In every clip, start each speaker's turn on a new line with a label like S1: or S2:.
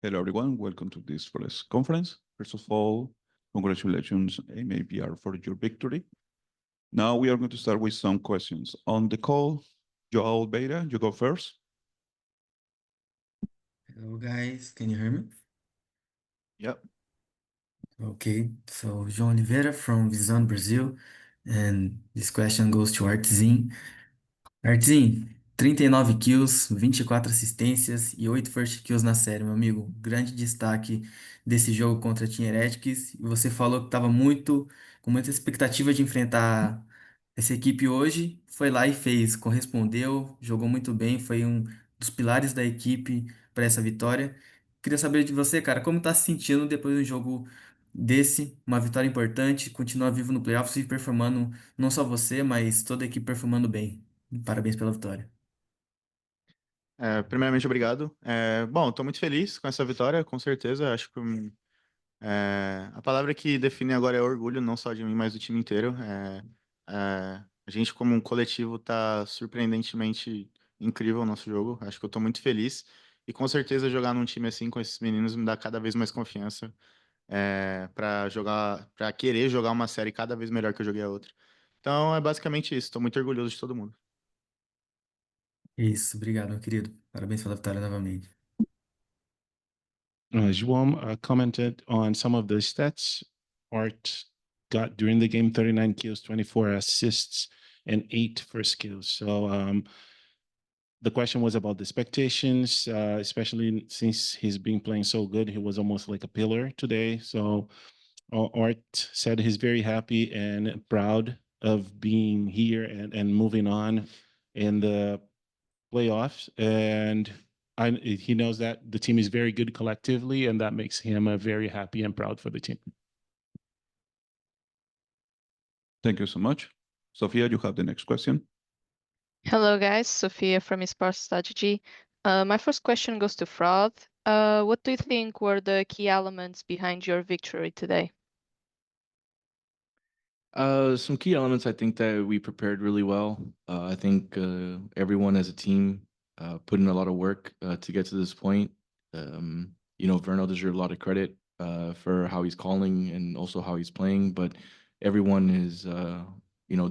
S1: Hello, everyone. Welcome to this press conference. First of all, congratulations, MIBR, for your victory. Now we are going to start with some questions. On the call, Joao Beira, you go first.
S2: Hello guys, can you hear me?
S1: Yep.
S2: Okay, so João Oliveira from Visão Brazil, and this question goes to Artzin. Artzin, 39 kills, 24 assistências e 8 first kills na série, meu amigo. Grande destaque desse jogo contra a Team Heretics. E você falou que estava com muita expectativa de enfrentar essa equipe hoje. Foi lá e fez, correspondeu, jogou muito bem, foi um dos pilares da equipe para essa vitória. Queria saber de você, cara, como tá se sentindo depois de um jogo desse, uma vitória importante, continuar vivo no playoffs e performando, não só você, mas toda a equipe performando bem. Parabéns pela vitória.
S3: Primeiramente, obrigado. Bom, estou muito feliz com essa vitória, com certeza. Acho que a palavra que define agora é orgulho, não só de mim, mas do time inteiro. A gente, como um coletivo, está surpreendentemente incrível o nosso jogo. Acho que eu estou muito feliz. E com certeza jogar num time assim com esses meninos me dá cada vez mais confiança para jogar, para querer jogar uma série cada vez melhor que eu joguei a outra. Então é basicamente isso. Estou muito orgulhoso de todo mundo.
S2: Isso, obrigado, meu querido. Parabéns pela vitória novamente.
S4: João commented on some of the stats Art got during the game: 39 kills, 24 assists, and 8 first kills. So the question was about the expectations, especially since he's been playing so good. He was almost like a pillar today. So Art said he's very happy and proud of being here and moving on in the playoffs. And he knows that the team is very good collectively, and that makes him very happy and proud for the team.
S1: Thank you so much. Sophia, you have the next question.
S5: Hello, guys. Sophia from Sports Strategy. My first question goes to Fraud. What do you think were the key elements behind your victory today?
S6: Some key elements I think that we prepared really well. I think everyone as a team put in a lot of work to get to this point. Verno deserves a lot of credit for how he's calling and also how he's playing, but everyone is,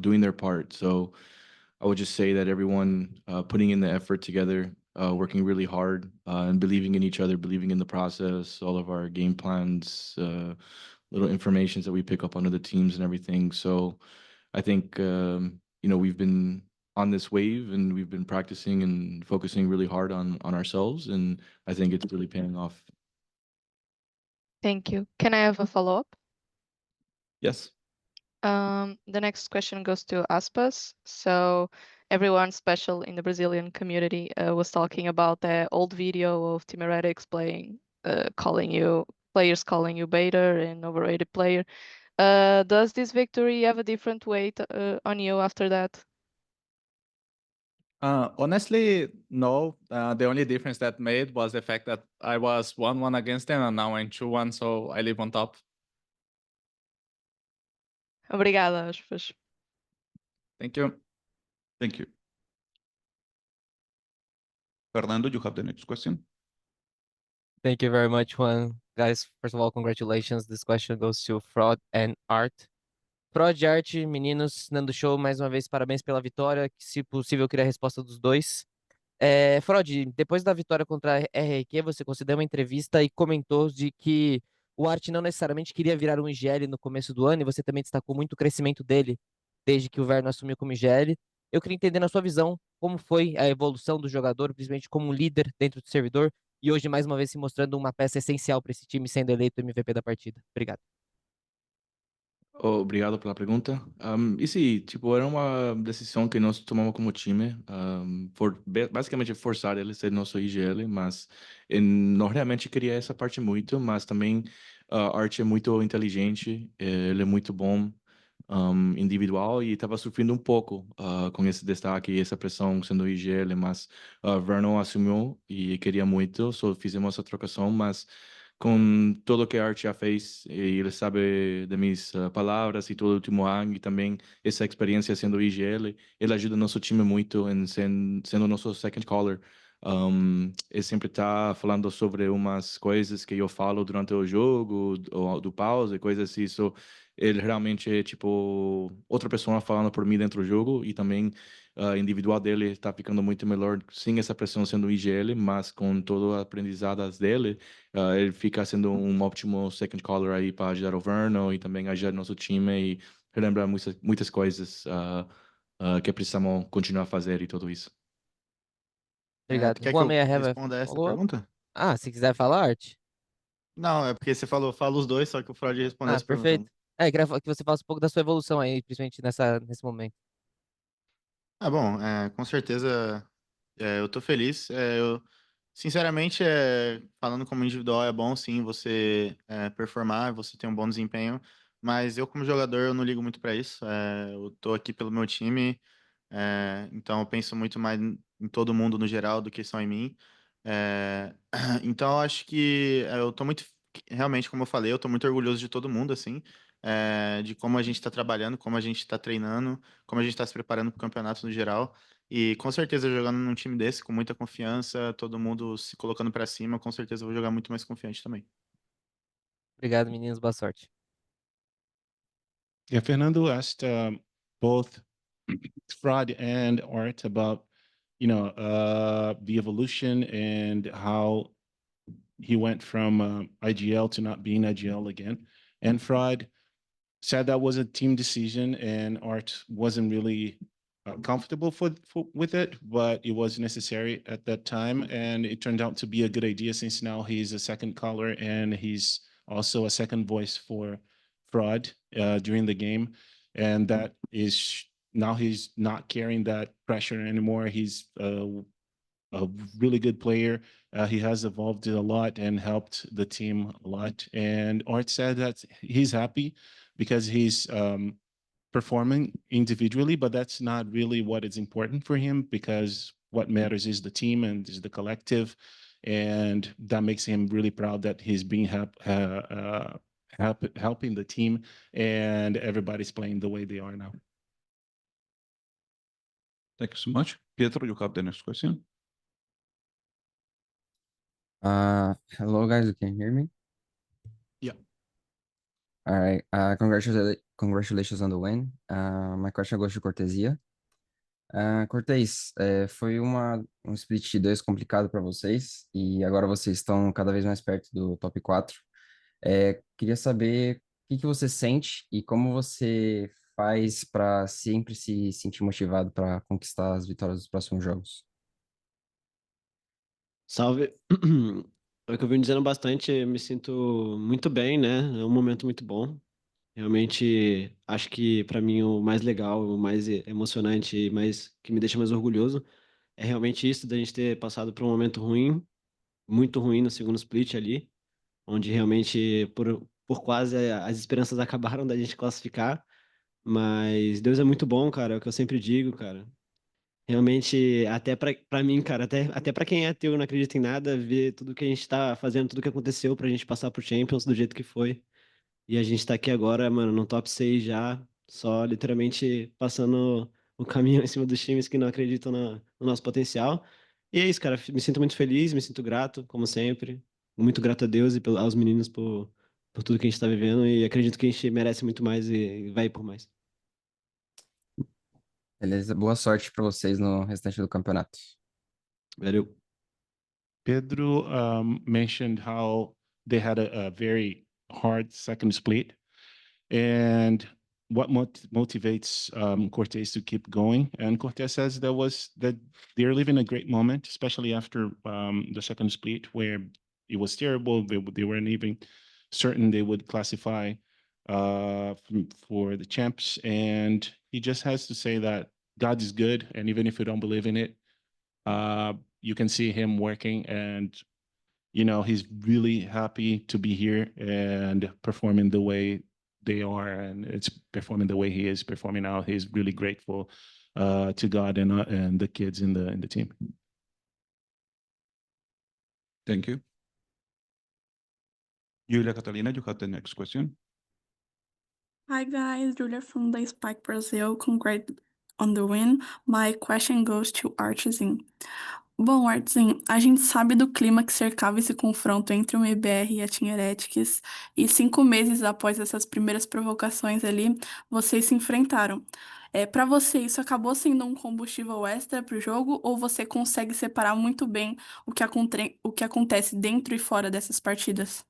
S6: doing their part. So I would just say that everyone putting in the effort together, working really hard, and believing in each other, believing in the process, all of our game plans, little informations that we pick up on other teams and everything. So I think, we've been on this wave and we've been practicing and focusing really hard on ourselves. And I think it's really paying off.
S5: Thank you. Can I have a follow-up?
S1: Yes.
S5: The next question goes to Aspas. So everyone special in the Brazilian community was talking about the old video of Team Heretics players calling you beta and overrated player. Does this victory have a different weight on you after that?
S7: Honestly, no. The only difference that made was the fact that I was 1-1 against them and now I'm 2-1, so I live on top.
S5: Obrigada, Aspas.
S7: Thank you.
S1: Thank you. Fernando, you have the next question.
S8: Thank you very much, Juan. Guys, first of all, congratulations. This question goes to Fraud and Art. Fraud e Art, meninos, Nando Show, mais uma vez, parabéns pela vitória. Se possível, eu queria a resposta dos dois. Frod, depois da vitória contra a RRQ, você concedeu uma entrevista e comentou de que o Art não necessariamente queria virar um IGL no começo do ano, e você também destacou muito o crescimento dele desde que o Verno assumiu como IGL. Eu queria entender, na sua visão, como foi a evolução do jogador, principalmente como um líder dentro do servidor, e hoje, mais uma vez, se mostrando uma peça essencial para esse time, sendo eleito MVP da partida. Obrigado.
S6: Obrigado pela pergunta. E sim, era uma decisão que nós tomamos como time, basicamente forçar ele a ser nosso IGL, mas não realmente queria essa parte muito, mas também a Art é muito inteligente, ele é muito bom individual e estava sofrendo um pouco com esse destaque e essa pressão sendo IGL, mas Vernon assumiu e queria muito, só fizemos essa trocação, mas com tudo que a Art já fez, e ele sabe de minhas palavras e todo o último ano, e também essa experiência sendo IGL, ele ajuda nosso time muito em sendo nosso second caller Ele sempre tá falando sobre umas coisas que eu falo durante o jogo, do pausa e coisas assim. So, ele realmente é tipo outra pessoa falando por mim dentro do jogo e também individual dele está ficando muito melhor sem essa pressão sendo o IGL, mas com todo o aprendizado dele, ele fica sendo um ótimo second caller aí para ajudar o Verno e também ajudar nosso time e relembrar muitas coisas que precisamos continuar a fazer e tudo isso.
S8: Obrigado.
S3: Tu quer que
S8: Juan,
S3: eu
S8: may I have a
S3: responda essa
S8: follow-up?
S3: pergunta?
S8: Ah, se quiser falar, Art.
S3: Não, é porque você falou, fala os dois, só que o Freud respondeu
S8: Ah,
S3: essa pergunta.
S8: perfeito. Queria que você falasse um pouco da sua evolução aí, principalmente nesse momento.
S3: Bom, com certeza eu tô feliz. Sinceramente, falando como individual, é bom sim você performar, você ter um bom desempenho, mas eu como jogador eu não ligo muito para isso. Eu tô aqui pelo meu time, então eu penso muito mais em todo mundo no geral do que só em mim. Então eu acho que eu tô muito, realmente, como eu falei, eu tô muito orgulhoso de todo mundo, assim, de como a gente está trabalhando, como a gente está treinando, como a gente está se preparando para o campeonato no geral. E com certeza, jogando num time desse, com muita confiança, todo mundo se colocando para cima, com certeza eu vou jogar muito mais confiante também.
S8: Obrigado, meninos. Boa sorte.
S4: Yeah, Fernando asked both Fraud and Art about, the evolution and how he went from IGL to not being IGL again. And Fraud said that was a team decision, and Art wasn't really comfortable with it, but it was necessary at that time, and it turned out to be a good idea since now he's a second caller and he's also a second voice for Fraud during the game, and that is now he's not carrying that pressure anymore. He's a really good player. He has evolved a lot and helped the team a lot. And Art said that he's happy because he's performing individually, but that's not really what is important for him because what matters is the team and is the collective. And that makes him really proud that he's being helping the team and everybody's playing the way they are now.
S1: Thank you so much. Pietro, you have the next question.
S9: Hello guys, you can hear me?
S1: Yeah.
S9: All right. Congratulations on the win. My question goes to Cortesia. Cortez, foi um split de 2 complicado para vocês e agora vocês estão cada vez mais perto do top 4. Queria saber o que você sente e como você faz para sempre se sentir motivado para conquistar as vitórias dos próximos jogos.
S10: Salve. É o que eu venho dizendo bastante, eu me sinto muito bem, né? É um momento muito bom. Realmente, acho que para mim o mais legal, o mais emocionante e mais que me deixa mais orgulhoso é realmente isso da gente ter passado por um momento ruim, muito ruim no segundo split ali, onde realmente por quase as esperanças acabaram da gente classificar, mas Deus é muito bom, cara, é o que eu sempre digo, cara. Realmente, até pra mim, cara, até pra quem é ateu e não acredita em nada, ver tudo que a gente tá fazendo, tudo que aconteceu pra gente passar pro Champions do jeito que foi. E a gente tá aqui agora, mano, no top 6 já, só literalmente passando o caminho em cima dos times que não acreditam no nosso potencial. E é isso, cara, me sinto muito feliz, me sinto grato, como sempre. Muito grato a Deus e aos meninos por tudo que a gente tá vivendo e acredito que a gente merece muito mais e vai por mais.
S9: Beleza? Boa sorte para vocês no restante do campeonato.
S10: Valeu.
S4: Pedro mentioned how they had a very hard second split and what motivates Cortez to keep going. And Cortez says that they're living a great moment, especially after the second split where it was terrible. They weren't even certain they would classify for the champs. And he just has to say that God is good. And even if you don't believe in it, you can see him working and he's really happy to be here and performing the way they are, and it's performing the way he is performing now. He's really grateful to God and the kids in the team.
S1: Thank you. Julia Catalina, you have the next question.
S11: Hi guys, Julia from the Spike Brazil. Congrats on the win. My question goes to Artisan. Bom, Artzin, a gente sabe do clima que cercava esse confronto entre o MIBR e a Team Heretics, e 5 meses após essas primeiras provocações ali, vocês se enfrentaram. Para você, isso acabou sendo um combustível extra para o jogo, ou você consegue separar muito bem o que acontece dentro e fora dessas partidas?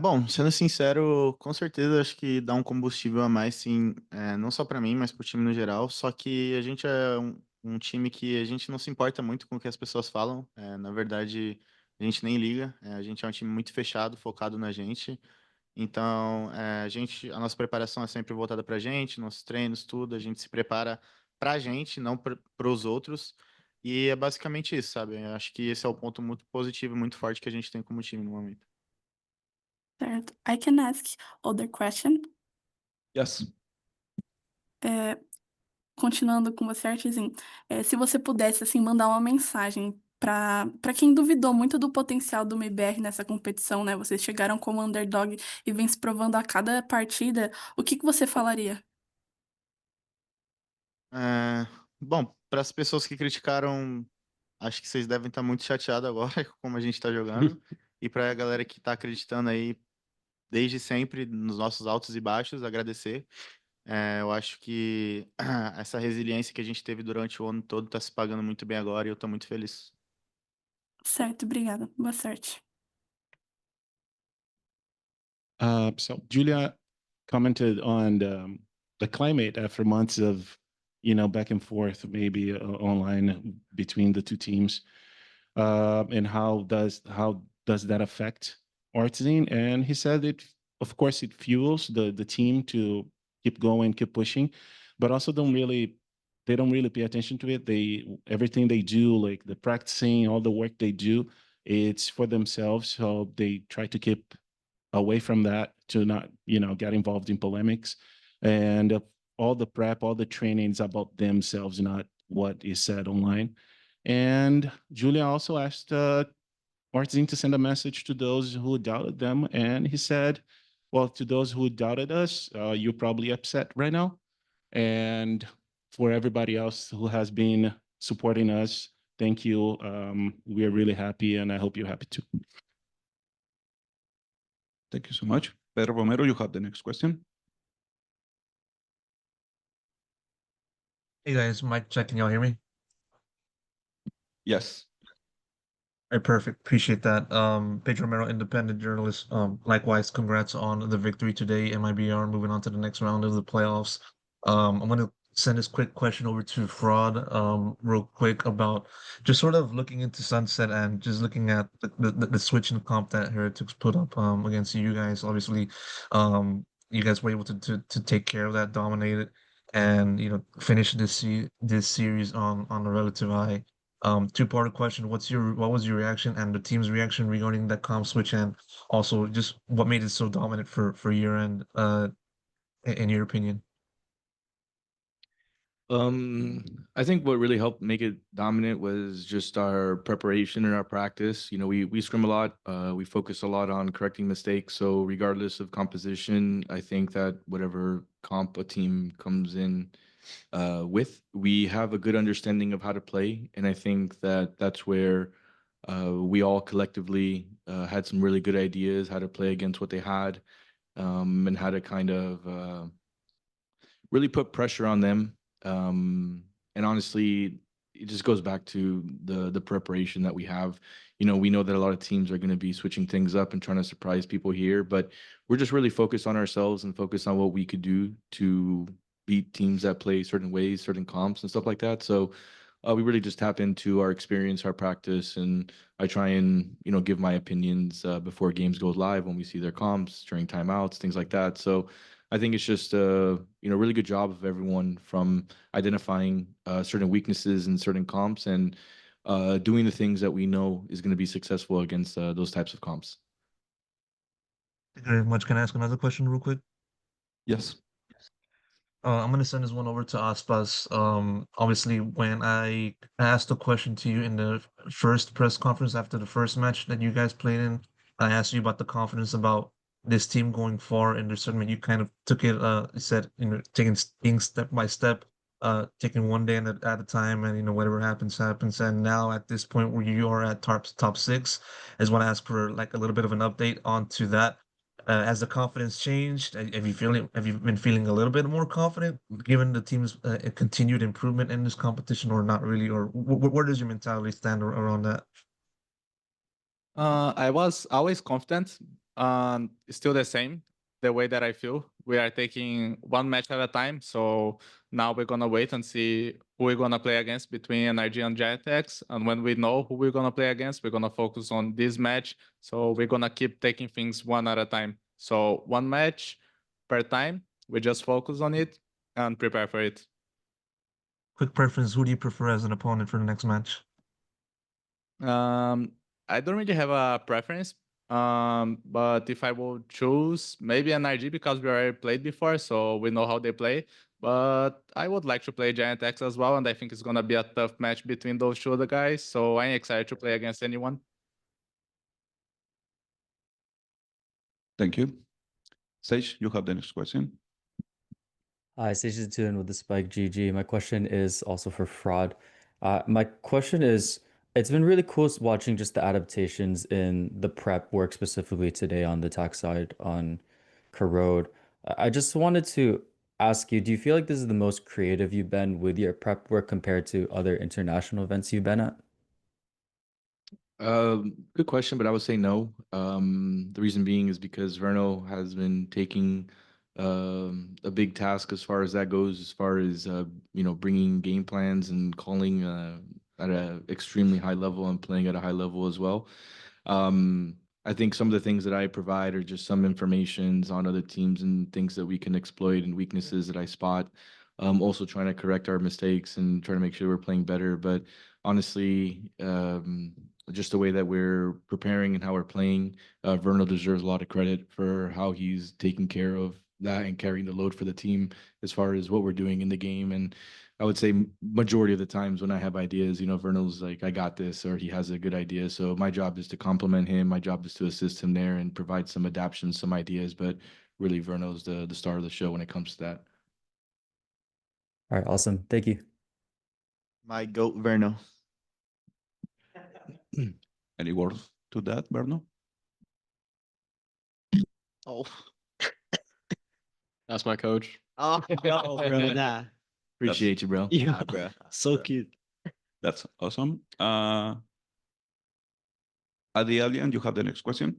S3: Bom, sendo sincero, com certeza acho que dá um combustível a mais, sim, não só para mim, mas para o time no geral. Só que a gente é um time que a gente não se importa muito com o que as pessoas falam. Na verdade, a gente nem liga. A gente é um time muito fechado, focado na gente. Então, a nossa preparação é sempre voltada para a gente, nossos treinos, tudo. A gente se prepara para a gente, não para os outros. E é basicamente isso, sabe? Eu acho que esse é o ponto muito positivo, muito forte que a gente tem como time no momento.
S11: Certo. I can ask other question.
S1: Yes.
S11: É, continuando com você, Artzin, se você pudesse assim mandar uma mensagem para quem duvidou muito do potencial do MIBR nessa competição, né? Vocês chegaram como underdog e vem se provando a cada partida. O que que você falaria?
S3: É, Bom, para as pessoas que criticaram, acho que vocês devem estar muito chateados agora com como a gente está jogando. E para a galera que está acreditando aí desde sempre nos nossos altos e baixos, agradecer. Eu acho que essa resiliência que a gente teve durante o ano todo está se pagando muito bem agora e eu estou muito feliz.
S11: Certo, obrigada. Boa sorte.
S4: So Julia commented on the climate after months of, back and forth, maybe online between the two teams, and how does that affect Artezine? And he said of course, it fuels the team to keep going, keep pushing, but also they don't really pay attention to it. Everything they do, like the practicing, all the work they do, it's for themselves. So they try to keep away from that to not get involved in polemics, and all the prep, all the trainings about themselves, not what is said online. And Julia also asked Martin to send a message to those who doubted them, and he said, well, to those who doubted us, you're probably upset right now, and for everybody else who has been supporting us, thank you. We are really happy, and I hope you're happy too.
S1: Thank you so much. Pedro Romero, you have the next question.
S12: Hey guys, mic check. Can y'all hear me?
S1: Yes.
S12: All right, perfect. Appreciate that. Pedro Romero, independent journalist. Likewise, congrats on the victory today. MIBR moving on to the next round of the playoffs. I'm going to send this quick question over to Fraud, real quick about just sort of looking into Sunset and just looking at the switch in comp that Heretics put up against you guys. Obviously, you guys were able to take care of that, dominate it, and finish this series on a relative high. Two-part question. What was your reaction and the team's reaction regarding that comp switch, and also just what made it so dominant for year end, in your opinion?
S6: I think what really helped make it dominant was just our preparation and our practice. We scrim a lot. We focus a lot on correcting mistakes. So regardless of composition, I think that whatever comp a team comes in with, we have a good understanding of how to play. And I think that that's where we all collectively had some really good ideas how to play against what they had, and how to kind of really put pressure on them. And honestly, it just goes back to the preparation that we have. We know that a lot of teams are going to be switching things up and trying to surprise people here, but we're just really focused on ourselves and focused on what we could do to beat teams that play certain ways, certain comps and stuff like that. So we really just tap into our experience, our practice, and I try and give my opinions before games goes live when we see their comps during timeouts, things like that. So I think it's just a really good job of everyone from identifying certain weaknesses in certain comps and doing the things that we know is going to be successful against those types of comps.
S12: Thank you very much. Can I ask another question real quick?
S1: Yes.
S12: I'm gonna send this one over to Aspas. Obviously, when I asked a question to you in the first press conference after the first match that you guys played in, I asked you about the confidence about this team going far in the tournament. You kind of took it, said, taking things step by step. taking one day at a time, and whatever happens happens. And now at this point where you are at top 6, I just want to ask for like a little bit of an update onto that. Has the confidence changed? Have you been feeling a little bit more confident given the team's continued improvement in this competition, or not really? Or where does your mentality stand around that?
S7: I was always confident, still the same. The way that I feel, we are taking one match at a time. So now we're gonna wait and see who we're gonna play against between NRG and GiantX. And when we know who we're gonna play against, we're gonna focus on this match. So we're gonna keep taking things one at a time. So one match per time. We just focus on it and prepare for it.
S12: Quick preference: who do you prefer as an opponent for the next match?
S7: I don't really have a preference. But if I will choose, maybe NRG because we already played before, so we know how they play. But I would like to play Giant X as well, and I think it's gonna be a tough match between those two other guys. So I'm excited to play against anyone.
S1: Thank you. Sage, you have the next question.
S13: Hi, Sage with the Spike GG. My question is also for Fraud. My question is, it's been really cool watching just the adaptations in the prep work specifically today on the attack side on Corrode. I just wanted to ask you, do you feel like this is the most creative you've been with your prep work compared to other international events you've been at?
S6: Good question, but I would say no. The reason being is because Verno has been taking a big task as far as that goes, as far as bringing game plans and calling at an extremely high level and playing at a high level as well. I think some of the things that I provide are just some informations on other teams and things that we can exploit and weaknesses that I spot. Also trying to correct our mistakes and trying to make sure we're playing better. But honestly, just the way that we're preparing and how we're playing, Verno deserves a lot of credit for how he's taking care of that and carrying the load for the team as far as what we're doing in the game. And I would say majority of the times when I have ideas, Verno's like, I got this, or he has a good idea. So my job is to compliment him. My job is to assist him there and provide some adaptations, some ideas. But really, Verno's the star of the show when it comes to that.
S13: All right, awesome. Thank you.
S3: My goat, Verno.
S1: Any words to that, Verno?
S10: Oh,
S14: That's my coach.
S10: oh, bro, nah.
S6: Appreciate you, bro.
S10: Yeah, bro. So cute.
S1: That's awesome. Adi Alien, you have the next question.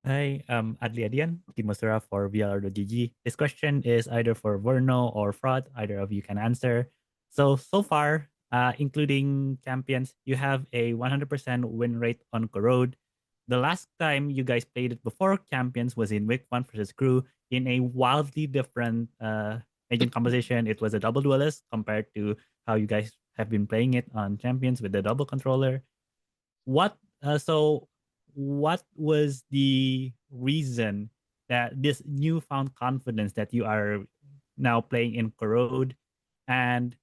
S15: Hi, Adli Adian, Timosura for VLR.gg. This question is either for Verno or Fraud. Either of you can answer. So far, including champions, you have a 100% win rate on Corrode. The last time you guys played it before champions was in week 1 versus Crew in a wildly different agent composition. It was a double duelist compared to how you guys have been playing it on champions with the double controller. What was the reason that this newfound confidence that you are now playing in Corrode, and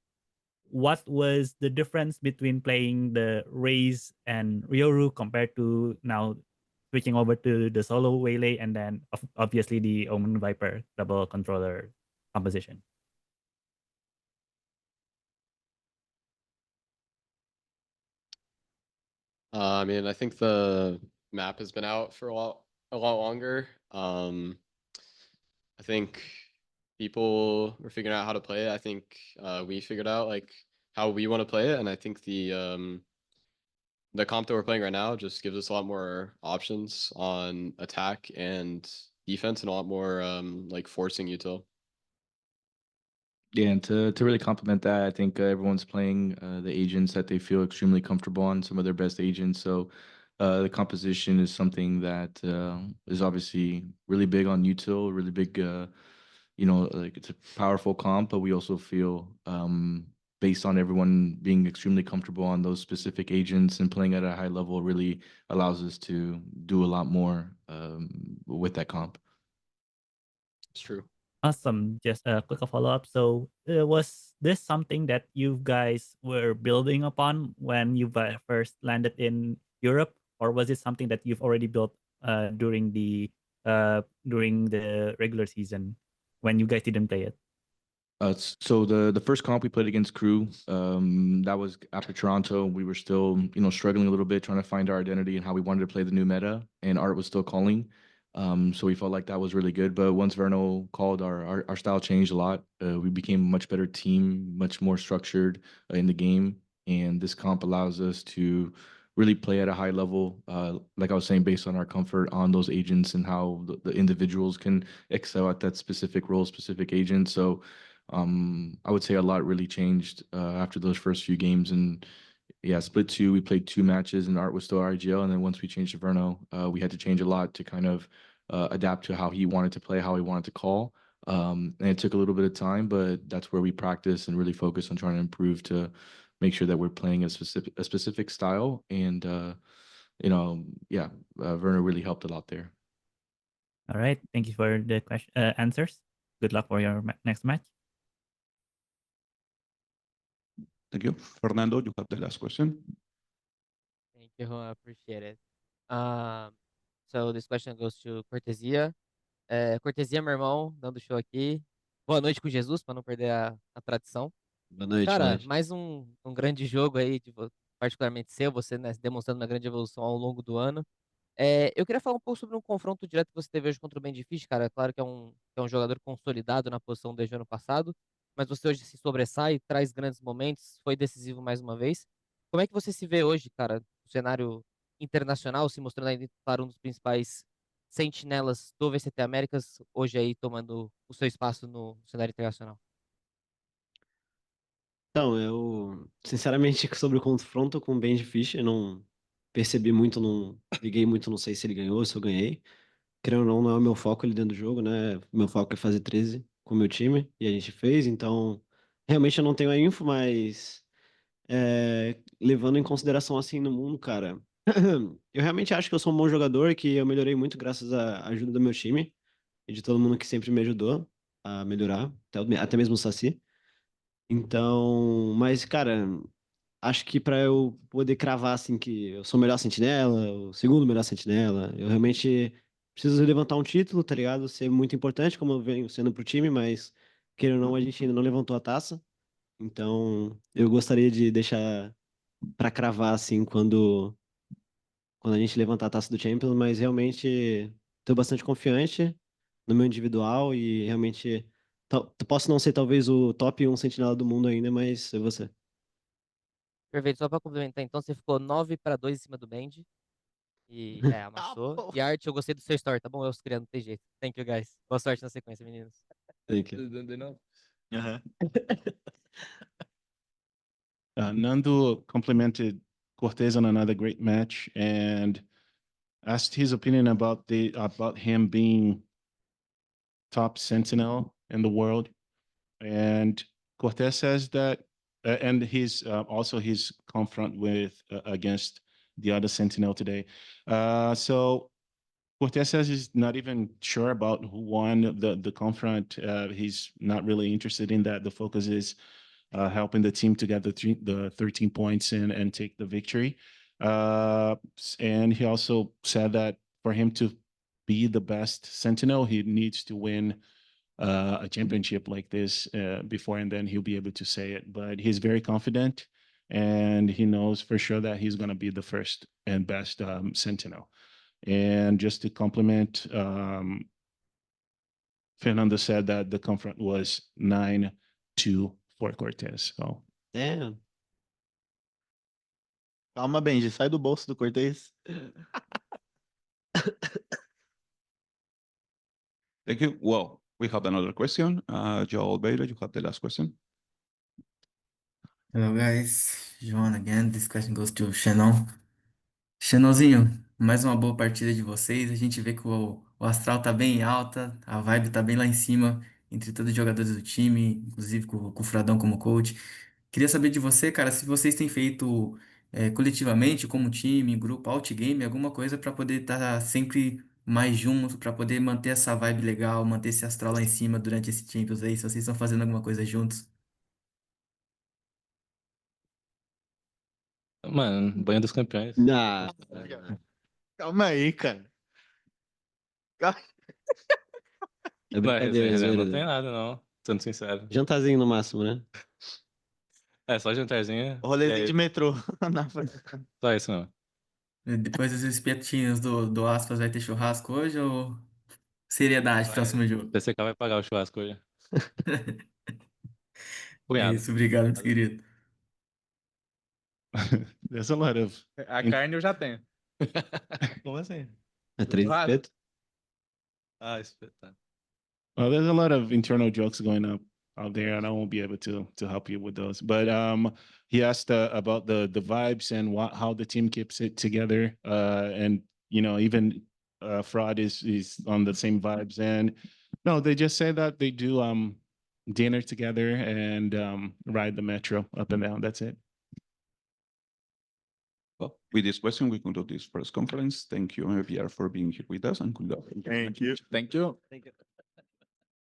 S15: what was the difference between playing the Raze and Ryoru compared to now switching over to the solo Waylay and then obviously the Omen Viper double controller composition?
S14: I mean, I think the map has been out for a lot longer. I think people were figuring out how to play it. I think we figured out like how we want to play it, and I think the comp that we're playing right now just gives us a lot more options on attack and defense, and a lot more like forcing util.
S6: Yeah, and to really complement that, I think everyone's playing the agents that they feel extremely comfortable on, some of their best agents. So the composition is something that is obviously really big on util, really big, like it's a powerful comp, but we also feel based on everyone being extremely comfortable on those specific agents and playing at a high level really allows us to do a lot more with that comp.
S14: It's true.
S15: Awesome. Just a quick follow-up. So was this something that you guys were building upon when you first landed in Europe, or was it something that you've already built during the regular season when you guys didn't play it?
S6: So the first comp we played against Crew, that was after Toronto. We were still, struggling a little bit, trying to find our identity and how we wanted to play the new meta, and Art was still calling. So we felt like that was really good. But once Verno called, our style changed a lot. We became a much better team, much more structured in the game, and this comp allows us to really play at a high level. Like I was saying, based on our comfort on those agents and how the individuals can excel at that specific role, specific agent. So. I would say a lot really changed after those first few games, and yeah, split two. We played 2 matches, and Art was still RGL. And then once we changed to Verno, we had to change a lot to kind of adapt to how he wanted to play, how he wanted to call. And it took a little bit of time, but that's where we practice and really focus on trying to improve to make sure that we're playing a specific style. And Verno really helped a lot there.
S15: All right. Thank you for the answers. Good luck for your next match.
S1: Thank you. Fernando, you have the last question.
S8: Thank you, I appreciate it. So this question goes to Cortesia. Cortesia, meu irmão, dando show aqui. Boa noite com Jesus, para não perder a tradição.
S10: Boa noite,
S8: Cara,
S10: boa noite.
S8: mais um grande jogo aí, particularmente seu, você, né, demonstrando uma grande evolução ao longo do ano. Eu queria falar um pouco sobre um confronto direto que você teve hoje contra o bem difícil, cara. É claro que é um jogador consolidado na posição desde o ano passado, mas você hoje se sobressai, traz grandes momentos, foi decisivo mais uma vez. Como é que você se vê hoje, cara, no cenário internacional, se mostrando aí, claro, um dos principais sentinelas do VCT Américas, hoje aí tomando o seu espaço no cenário internacional?
S10: Então, eu, sinceramente, sobre o confronto com o Ben Fish, eu não percebi muito, não liguei muito, não sei se ele ganhou ou se eu ganhei. Querendo ou não, não é o meu foco ali dentro do jogo, né? O meu foco é fazer 13 com o meu time, e a gente fez, então realmente eu não tenho a info, mas levando em consideração assim no mundo, cara, eu realmente acho que eu sou um bom jogador e que eu melhorei muito graças à ajuda do meu time e de todo mundo que sempre me ajudou a melhorar, até mesmo o Saci. Então, mas, cara, acho que para eu poder cravar assim que eu sou o melhor sentinela, o segundo melhor sentinela, eu realmente preciso levantar um título, tá ligado? Ser muito importante, como eu venho sendo pro time, mas querendo ou não, a gente ainda não levantou a taça. Então, eu gostaria de deixar para cravar assim quando a gente levantar a taça do Champions, mas realmente estou bastante confiante no meu individual e realmente posso não ser talvez o top 1 sentinela do mundo ainda, mas é você.
S8: Perfeito, só para complementar, então você ficou 9-2 em cima do Bend. E amassou. E Art, eu gostei do seu story, tá bom? Eu os criando, não tem jeito. Thank you, guys. Boa sorte na sequência, meninos.
S10: Thank you.
S4: Nando complimented Cortez on another great match and asked his opinion about him being top sentinel in the world. And Cortez says that, and his also his confront with against the other sentinel today. So Cortez says he's not even sure about who won the confront. He's not really interested in that. The focus is helping the team to get the 13 points and take the victory. And he also said that for him to be the best sentinel, he needs to win a championship like this before, and then he'll be able to say it. But he's very confident, and he knows for sure that he's going to be the first and best sentinel. And just to compliment, Fernando said that the confront was 9-2 for Cortez. So
S10: Damn.
S3: Calma, Benji, sai do bolso do Cortez.
S1: Thank you. Well, we have another question. Joel Beira, you have the last question.
S2: Hello, guys. Joan again. This question goes to Shannon. Shannonzinho, mais uma boa partida de vocês. A gente vê que o astral tá bem alta, a vibe tá bem lá em cima, entre todos os jogadores do time, inclusive com o Fradão como coach. Queria saber de você, cara, se vocês têm feito coletivamente, como time, grupo, outgame, alguma coisa para poder estar sempre mais juntos, para poder manter essa vibe legal, manter esse astral lá em cima durante esse Champions aí, se vocês estão fazendo alguma coisa juntos.
S6: Mano, banho dos campeões.
S10: Ah,
S3: Calma aí, cara.
S10: é brincadeira, é
S6: Não
S10: zoeira.
S6: tem nada, não.
S7: sendo sincero.
S10: Jantarzinho no máximo, né?
S7: É, só jantarzinho.
S3: Rolezinho de metrô. Na frente.
S7: Só isso, não.
S2: Depois dos espetinhos do Aspas, vai ter churrasco hoje ou seriedade, próximo jogo?
S7: O PCK vai pagar o churrasco hoje.
S2: É
S7: Cunhado.
S2: isso, obrigado, meu querido.
S4: There's a lot of
S7: A carne eu já tenho.
S3: Como assim?
S10: É 3
S7: Churrasco?
S10: espetos?
S7: Ah, espetáculo.
S4: well, there's a lot of internal jokes going up out there, and I won't be able to help you with those. But he asked about the vibes and how the team keeps it together. And you know, even Fraud is on the same vibes. And no, they just say that they do dinner together and ride the metro up and down. That's it.
S1: Well, with this question, we conclude this press conference. Thank you, MIBR, for being here with us, and good luck.
S3: Thank you.
S7: Thank you.
S10: Thank you.